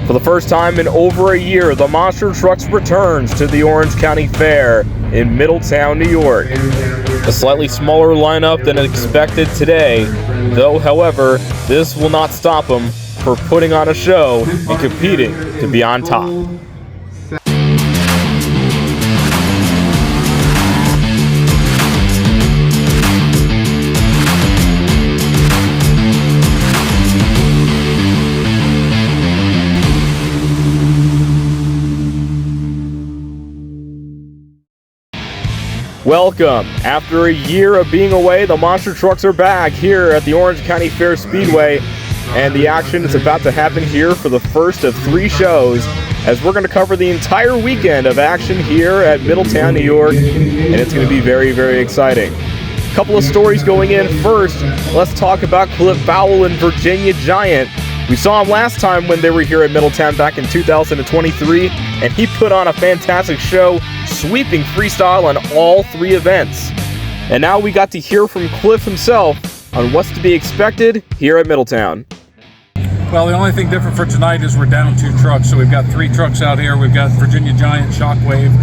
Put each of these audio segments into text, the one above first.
For the first time in over a year, the Monster Trucks returns to the Orange County Fair in Middletown, New York. A slightly smaller lineup than expected today, though, however, this will not stop them for putting on a show and competing to be on top. Welcome. After a year of being away, the Monster Trucks are back here at the Orange County Fair Speedway, and the action is about to happen here for the first of 3 shows, as we're going to cover the entire weekend of action here at Middletown, New York, and it's going to be very, very exciting. A couple of stories going in. First, let's talk about Cliff Fowle and Virginia Giant. We saw him last time when they were here at Middletown back in 2023, and he put on a fantastic show, sweeping freestyle on all 3 events. And now we got to hear from Cliff himself on what's to be expected here at Middletown. Well, the only thing different for tonight is we're down 2 trucks. So we've got 3 trucks out here. We've got Virginia Giant, Shockwave,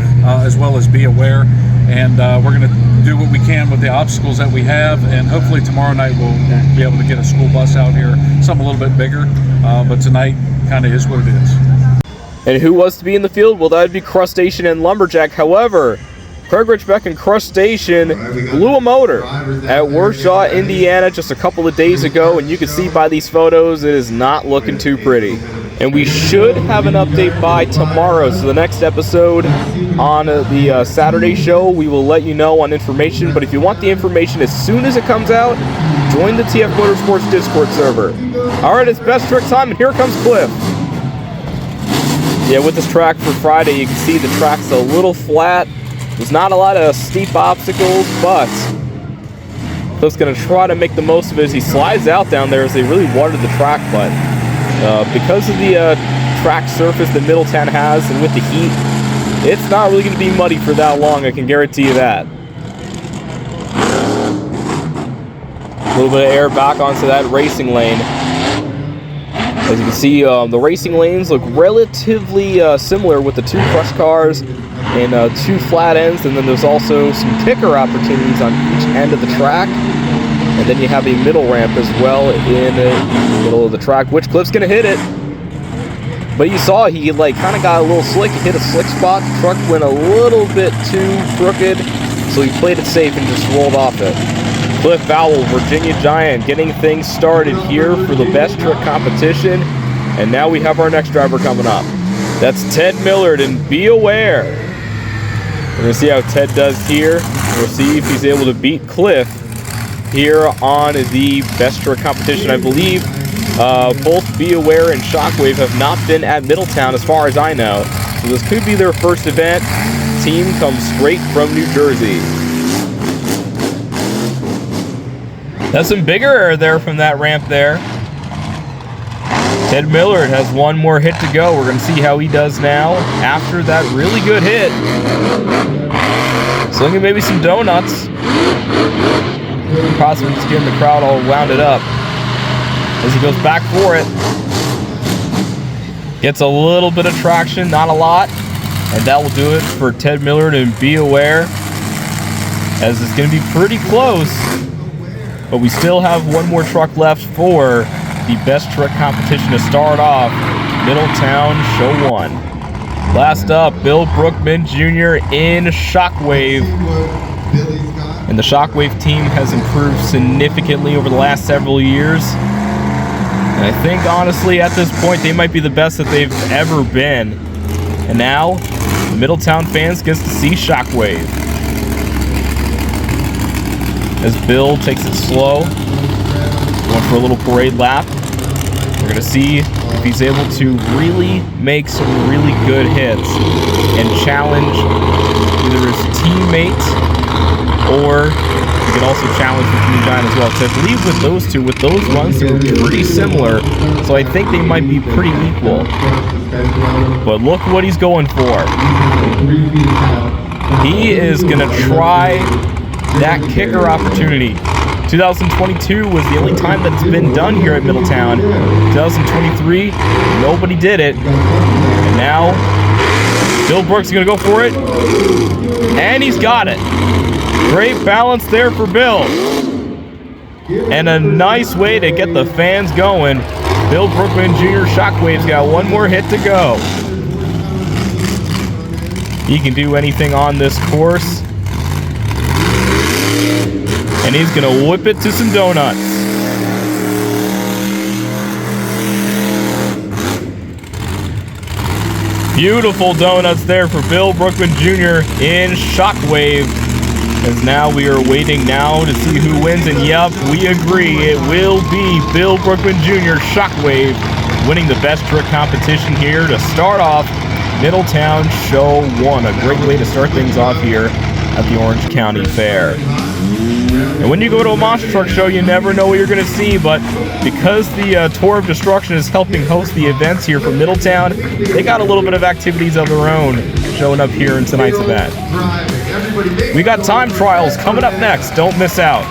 as well as Be Aware. And we're going to do what we can with the obstacles that we have. And hopefully tomorrow night we'll be able to get a school bus out here, something a little bit bigger. But tonight kind of is what it is. And who was to be in the field? Well, that would be Crustacean and Lumberjack. However, Craig Richbeck and Crustacean blew a motor at Worcester, Indiana just a couple of days ago, and you can see by these photos it is not looking too pretty. And we should have an update by tomorrow, so the next episode on the Saturday show, we will let you know on information. But if you want the information as soon as it comes out, join the TF Motorsports Discord server. Alright, it's best trick time, and here comes Cliff. Yeah, with this track for Friday, you can see the track's a little flat. There's not a lot of steep obstacles, but Cliff's going to try to make the most of it as he slides out down there as they really watered the track. But because of the track surface that Middletown has and with the heat, it's not really going to be muddy for that long, I can guarantee you that. A little bit of air back onto that racing lane. As you can see, the racing lanes look relatively similar with the 2 crush cars and 2 flat ends, and then there's also some kicker opportunities on each end of the track. And then you have a middle ramp as well in the middle of the track, which Cliff's going to hit it. But you saw he kind of got a little slick. He hit a slick spot. The truck went a little bit too crooked, so he played it safe and just rolled off it. Cliff Fowle, Virginia Giant, getting things started here for the best trick competition. And now we have our next driver coming up. That's Ted Millard, and Be Aware. We're going to see how Ted does here. We'll see if he's able to beat Cliff here on the best trick competition. I believe both Be Aware and Shockwave have not been at Middletown as far as I know. So this could be their first event. Team comes straight from New Jersey. That's some bigger air there from that ramp there. Ted Millard has one more hit to go. We're going to see how he does now after that really good hit. So looking at maybe some donuts. Possibly just getting the crowd all wounded up. As he goes back for it. Gets a little bit of traction, not a lot. And that will do it for Ted Millard and Be Aware. As it's going to be pretty close. But we still have one more truck left for the best truck competition to start off Middletown Show 1. Last up, Bill Brookman Jr. in Shockwave. And the Shockwave team has improved significantly over the last several years. And I think, honestly, at this point, they might be the best that they've ever been. And now, the Middletown fans get to see Shockwave. As Bill takes it slow, going for a little parade lap. We're going to see if he's able to really make some really good hits and challenge either his teammates, or he can also challenge Virginia Giant as well. So I believe with those two, with those runs, they're pretty similar. So I think they might be pretty equal. But look what he's going for. He is going to try that kicker opportunity 2022 was the only time that's been done here at Middletown. 2023, nobody did it. And now, Bill Brooks is going to go for it. And he's got it. Great balance there for Bill. And a nice way to get the fans going. Bill Brookman Jr. Shockwave's got one more hit to go. He can do anything on this course. And he's going to whip it to some donuts. Beautiful donuts there for Bill Brookman Jr. in Shockwave. As now we are waiting now to see who wins. And yep, we agree. It will be Bill Brookman Jr. Shockwave winning the best trick competition here to start off Middletown Show 1. A great way to start things off here at the Orange County Fair. And when you go to a monster truck show, you never know what you're going to see, but because the Tour of Destruction is helping host the events here from Middletown, they got a little bit of activities of their own showing up here in tonight's event. We got time trials coming up next. Don't miss out.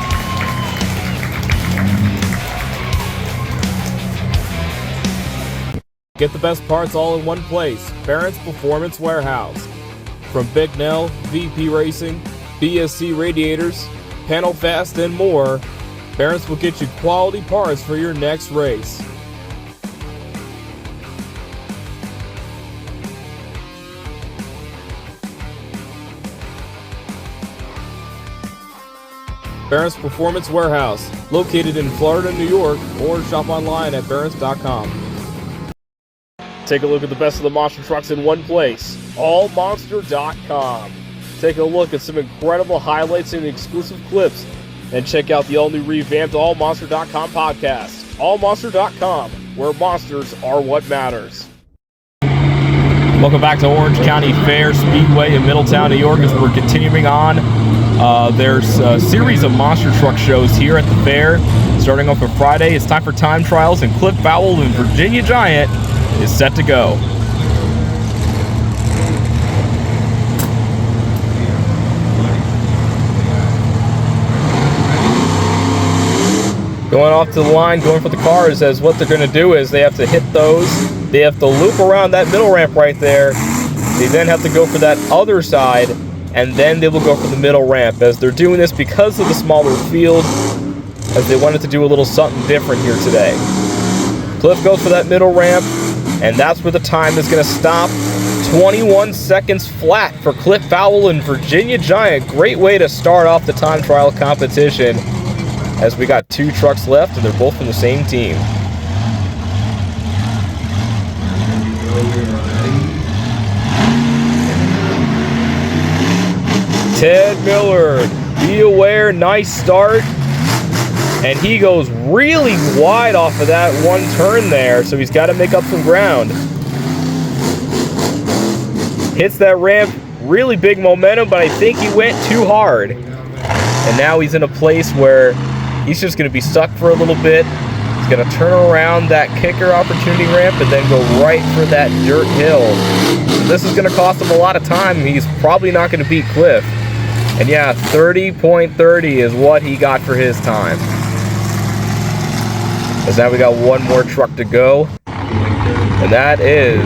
Get the best parts all in one place. Barrett's Performance Warehouse. From Big Nell, VP Racing, BSC Radiators, Panel Fast, and more, Barrett's will get you quality parts for your next race. Barrett's Performance Warehouse, located in Florida, New York, or shop online at barrett's.com. Take a look at the best of the monster trucks in one place, allmonster.com. Take a look at some incredible highlights and exclusive clips, and check out the all-new revamped allmonster.com podcast. Allmonster.com, where monsters are what matters. Welcome back to Orange County Fair Speedway in Middletown, New York, as we're continuing on. There's a series of monster truck shows here at the fair. Starting off on Friday, it's time for time trials, and Cliff Powell and Virginia Giant is set to go. Going off to the line, going for the cars, as what they're going to do is they have to hit those. They have to loop around that middle ramp right there. They then have to go for that other side, and then they will go for the middle ramp, as they're doing this because of the smaller field, as they wanted to do a little something different here today. Cliff goes for that middle ramp, and that's where the time is going to stop. 21 seconds flat for Cliff Powell and Virginia Giant. Great way to start off the time trial competition, as we got two trucks left, and they're both from the same team. Ted Miller, be aware, nice start. And he goes really wide off of that one turn there, so he's got to make up some ground. Hits that ramp, really big momentum, but I think he went too hard. And now he's in a place where he's just going to be stuck for a little bit. He's going to turn around that kicker opportunity ramp and then go right for that dirt hill. This is going to cost him a lot of time. He's probably not going to beat Cliff. And yeah, 30.30 is what he got for his time. As now we got one more truck to go. And that is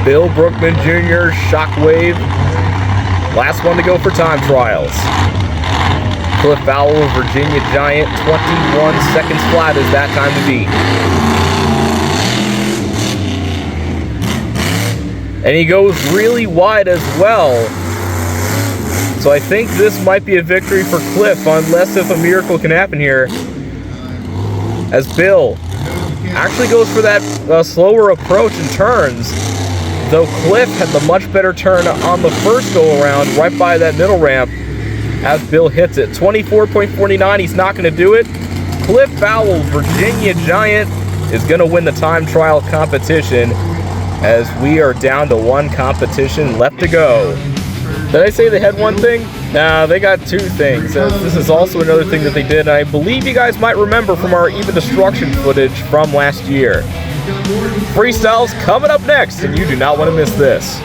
Bill Brookman Jr. Shockwave. Last one to go for time trials. Cliff Powell, Virginia Giant, 21 seconds flat is that time to beat. And he goes really wide as well. So I think this might be a victory for Cliff, unless if a miracle can happen here. As Bill actually goes for that slower approach and turns. Though Cliff had the much better turn on the first go around, right by that middle ramp. As Bill hits it, 24.49, he's not going to do it. Cliff Powell, Virginia Giant, is going to win the time trial competition, as we are down to one competition left to go. Did I say they had one thing? Nah, they got two things. This is also another thing that they did, and I believe you guys might remember from our Even Destruction footage from last year. Freestyles coming up next, and you do not want to miss this.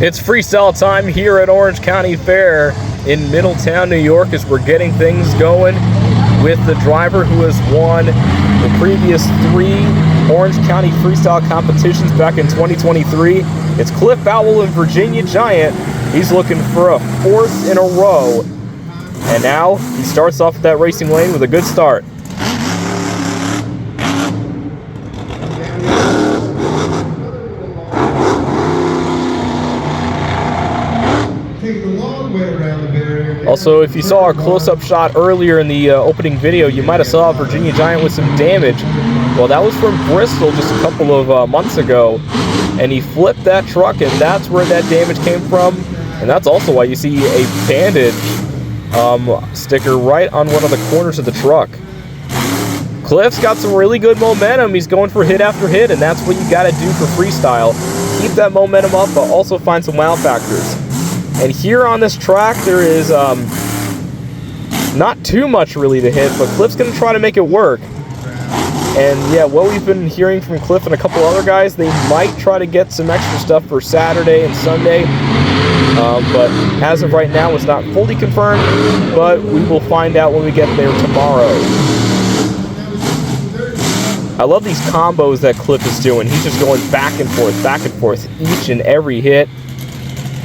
It's freestyle time here at Orange County Fair in Middletown, New York, as we're getting things going with the driver who has won the previous 3 Orange County freestyle competitions back in 2023. It's Cliff Howell and Virginia Giant. He's looking for a 4th in a row. And now he starts off that racing lane with a good start. Also, if you saw our close-up shot earlier in the opening video, you might have saw Virginia Giant with some damage. Well, that was from Bristol just a couple of months ago, and he flipped that truck, and that's where that damage came from. And that's also why you see a bandage sticker right on one of the corners of the truck. Cliff's got some really good momentum. He's going for hit after hit, and that's what you got to do for freestyle. Keep that momentum up, but also find some wow factors. And here on this track, there is not too much really to hit, but Cliff's going to try to make it work. And yeah, what we've been hearing from Cliff and a couple other guys, they might try to get some extra stuff for Saturday and Sunday. But as of right now, it's not fully confirmed, but we will find out when we get there tomorrow. I love these combos that Cliff is doing. He's just going back and forth, each and every hit.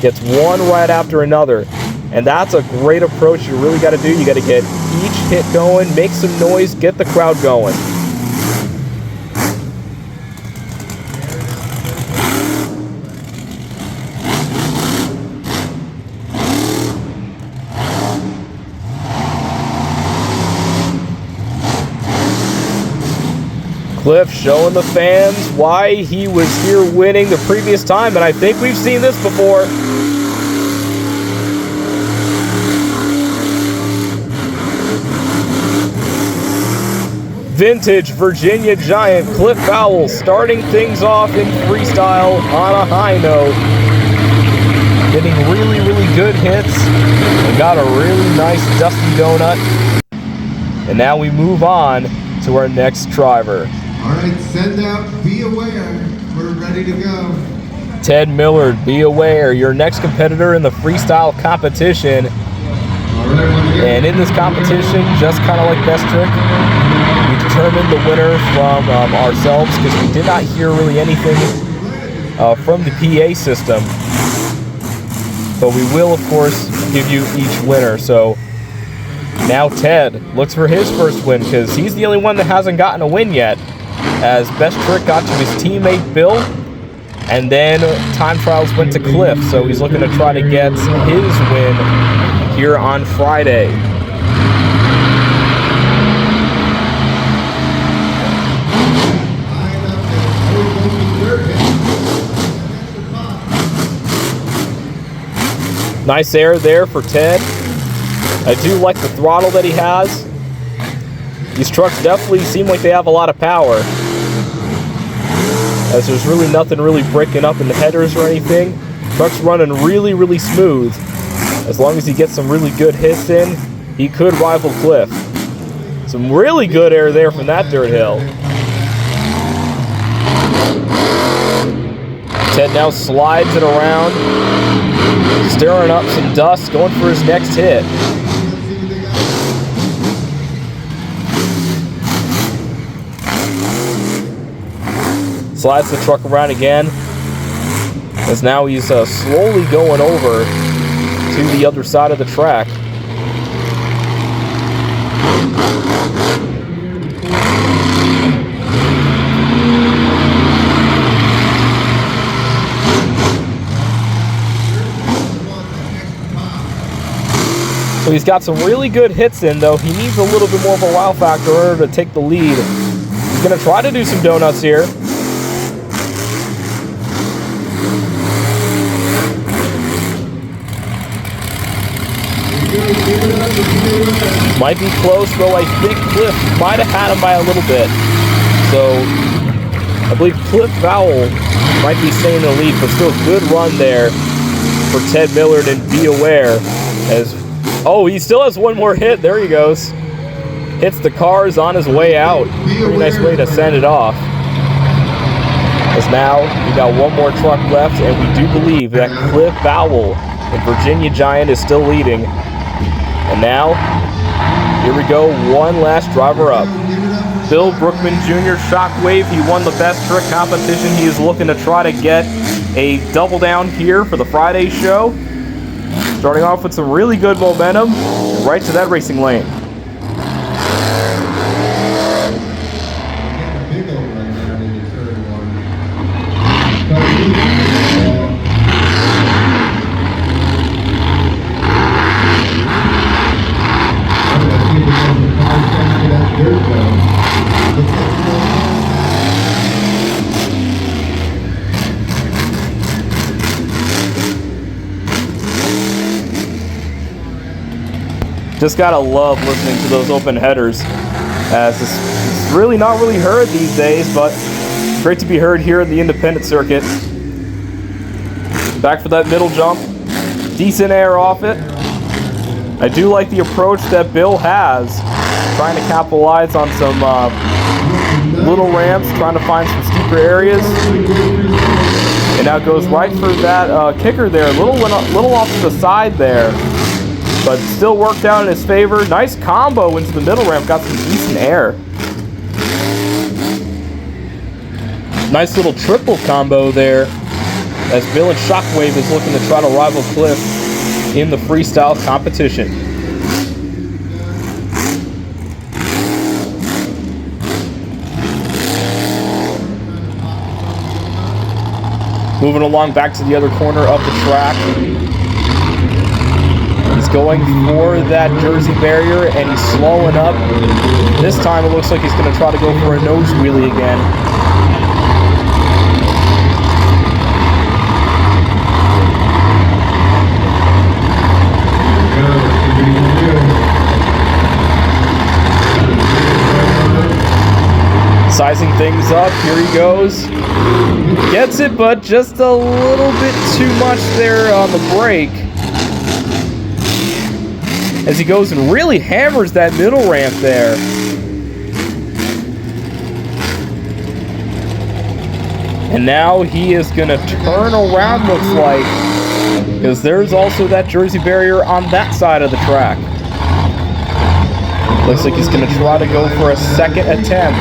Gets one right after another, and that's a great approach you really got to do. You got to get each hit going, make some noise, get the crowd going. Cliff showing the fans why he was here winning the previous time, and I think we've seen this before. Vintage Virginia Giant Cliff Howell starting things off in freestyle on a high note. Getting really, really good hits and got a really nice dusty donut. And now we move on to our next driver. All right, send out, be aware. We're ready to go. Ted Millard, be aware. Your next competitor in the freestyle competition. All right, and in this competition, just kind of like Best Trick, we determined the winner from ourselves because we did not hear really anything from the PA system. But we will, of course, give you each winner. So now Ted looks for his first win because he's the only one that hasn't gotten a win yet. As Best Trick got to his teammate Bill, and then time trials went to Cliff, so he's looking to try to get his win here on Friday. Nice air there for Ted. I do like the throttle that he has. These trucks definitely seem like they have a lot of power, as there's really nothing really breaking up in the headers or anything. Truck's running really, really smooth. As long as he gets some really good hits in, he could rival Cliff. Some really good air there from that dirt hill. Ted now slides it around, stirring up some dust, going for his next hit. Slides the truck around again, as now he's slowly going over to the other side of the track. So he's got some really good hits in, though. He needs a little bit more of a wow factor in order to take the lead. He's going to try to do some donuts here. Might be close, though. I think Cliff might have had him by a little bit. So I believe Cliff Howell might be staying in the lead, but still good run there for Ted Millard, and be aware as, oh, he still has one more hit. There he goes. Hits the cars on his way out. Pretty nice way to send it off. As now, we got one more truck left, and we do believe that Cliff Bowell in Virginia Giant is still leading. And now, here we go, one last driver up. Bill Brookman Jr. Shockwave, he won the best trick competition. He is looking to try to get a double down here for the Friday show. Starting off with some really good momentum, right to that racing lane. Just gotta love listening to those open headers, as it's really not really heard these days, but great to be heard here in the independent circuit. Back for that middle jump, decent air off it. I do like the approach that Bill has, trying to capitalize on some little ramps, trying to find some steeper areas. And now goes right for that kicker there, a little off to the side there, but still worked out in his favor. Nice combo into the middle ramp, got some decent air. Nice little triple combo there, as Bill and Shockwave is looking to try to rival Cliff in the freestyle competition. Moving along back to the other corner of the track. He's going for that Jersey barrier, and he's slowing up. This time it looks like he's going to try to go for a nose wheelie again. Sizing things up, here he goes. Gets it, but just a little bit too much there on the brake. As he goes and really hammers that middle ramp there. And now he is going to turn around, looks like, because there's also that Jersey barrier on that side of the track. Looks like he's going to try to go for a second attempt.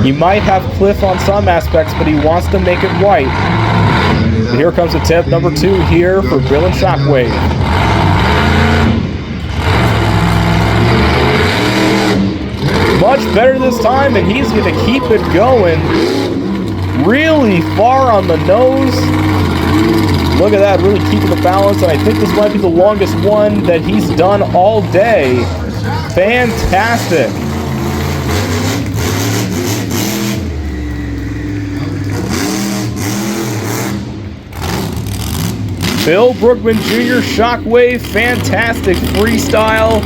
He might have Cliff on some aspects, but he wants to make it white. But here comes attempt number 2 here for Bill and Shockwave. Much better this time, and he's going to keep it going. Really far on the nose. Look at that, really keeping the balance, and I think this might be the longest one that he's done all day. Fantastic. Bill Brookman Jr. Shockwave, fantastic freestyle,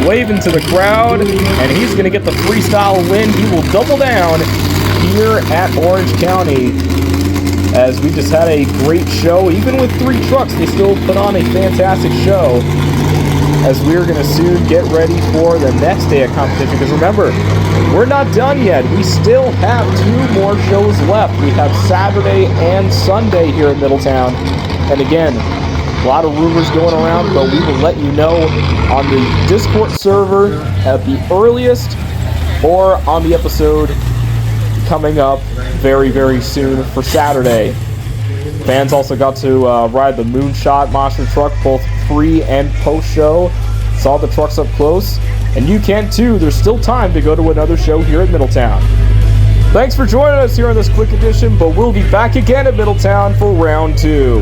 waving to the crowd, and he's going to get the freestyle win. He will double down here at Orange County, as we just had a great show. Even with 3 trucks, they still put on a fantastic show, as we're going to soon get ready for the next day of competition. Because remember, we're not done yet. We still have 2 more shows left. We have Saturday and Sunday here in Middletown. And again, a lot of rumors going around, but we will let you know on the Discord server at the earliest, or on the episode coming up very, very soon for Saturday. Fans also got to ride the Moonshot Monster Truck, both pre and post-show. Saw the trucks up close, and you can too. There's still time to go to another show here at Middletown. Thanks for joining us here on this quick edition, but we'll be back again at Middletown for round 2.